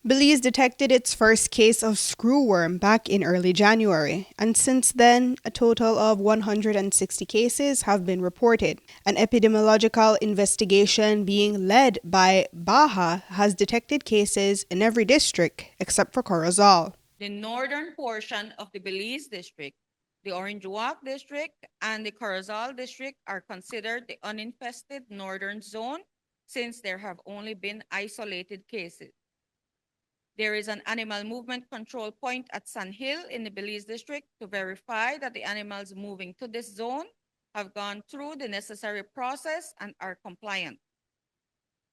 Belize detected its first case of screwworm back in early January, and since then, a total of 160 cases have been reported. An epidemiological investigation being led by Baja has detected cases in every district except for Corozal. The northern portion of the Belize district, the Orange Walk district, and the Corozal district are considered the uninfested northern zone since there have only been isolated cases. There is an animal movement control point at Sun Hill in the Belize district to verify that the animals moving to this zone have gone through the necessary process and are compliant.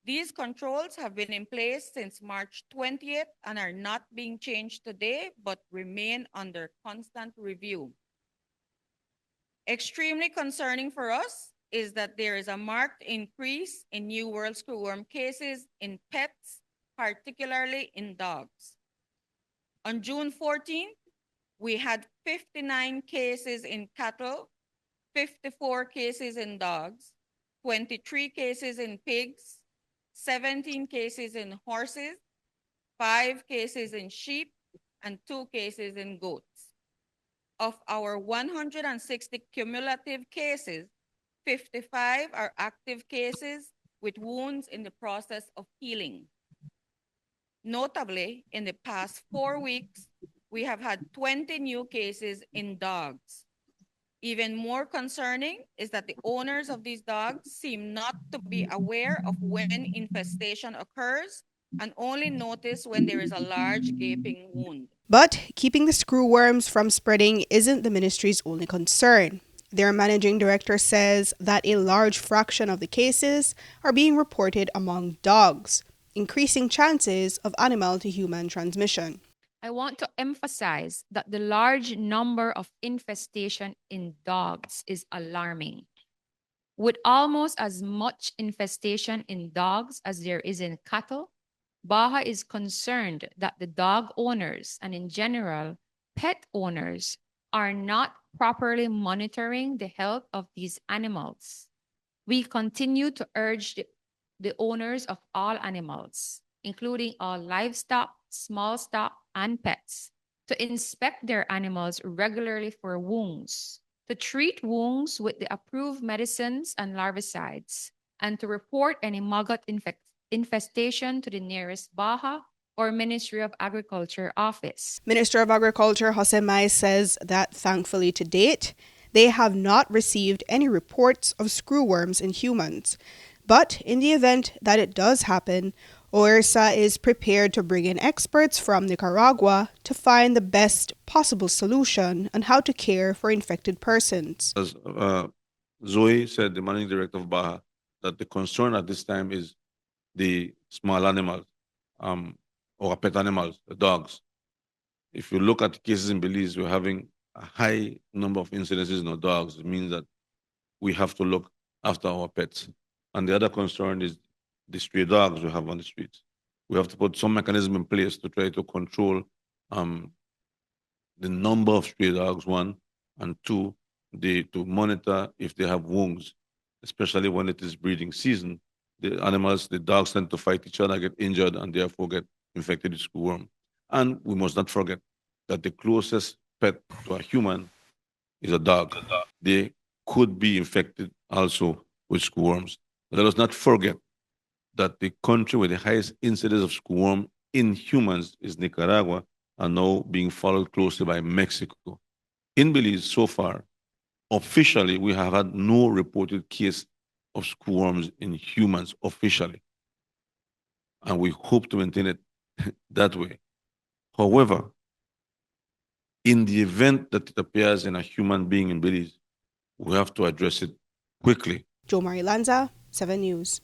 These controls have been in place since March 20th and are not being changed today, but remain under constant review. Extremely concerning for us is that there is a marked increase in New World screwworm cases in pets, particularly in dogs. On June 14th, we had 59 cases in cattle, 54 cases in dogs, 23 cases in pigs, 17 cases in horses, 5 cases in sheep, and 2 cases in goats. Of our 160 cumulative cases, 55 are active cases with wounds in the process of healing. Notably, in the past 4 weeks, we have had 20 new cases in dogs. Even more concerning is that the owners of these dogs seem not to be aware of when infestation occurs and only notice when there is a large gaping wound. But keeping the screwworms from spreading isn't the ministry's only concern. Their managing director says that a large fraction of the cases are being reported among dogs, increasing chances of animal to human transmission. I want to emphasize that the large number of infestation in dogs is alarming. With almost as much infestation in dogs as there is in cattle, Baja is concerned that the dog owners and, in general, pet owners are not properly monitoring the health of these animals. We continue to urge the owners of all animals, including all livestock, small stock, and pets, to inspect their animals regularly for wounds, to treat wounds with the approved medicines and larvicides, and to report any maggot infestation to the nearest Baja or Ministry of Agriculture office. Minister of Agriculture Jose Mai says that thankfully to date, they have not received any reports of screwworms in humans. But in the event that it does happen, OERSA is prepared to bring in experts from Nicaragua to find the best possible solution on how to care for infected persons. As Zoe said, the managing director of Baja, that the concern at this time is the small animals or pet animals, the dogs. If you look at the cases in Belize, we're having a high number of incidences in our dogs. It means that we have to look after our pets. And the other concern is the stray dogs we have on the streets. We have to put some mechanism in place to try to control the number of stray dogs, one, and two, to monitor if they have wounds, especially when it is breeding season. The animals, the dogs tend to fight each other, get injured, and therefore get infected with screwworm. And we must not forget that the closest pet to a human is a dog. They could be infected also with screwworms. Let us not forget that the country with the highest incidence of screwworm in humans is Nicaragua, and now being followed closely by Mexico. In Belize, so far, officially, we have had no reported case of screwworms in humans officially. And we hope to maintain it that way. However, in the event that it appears in a human being in Belize, we have to address it quickly. Jo Marie Lanza, 7 News.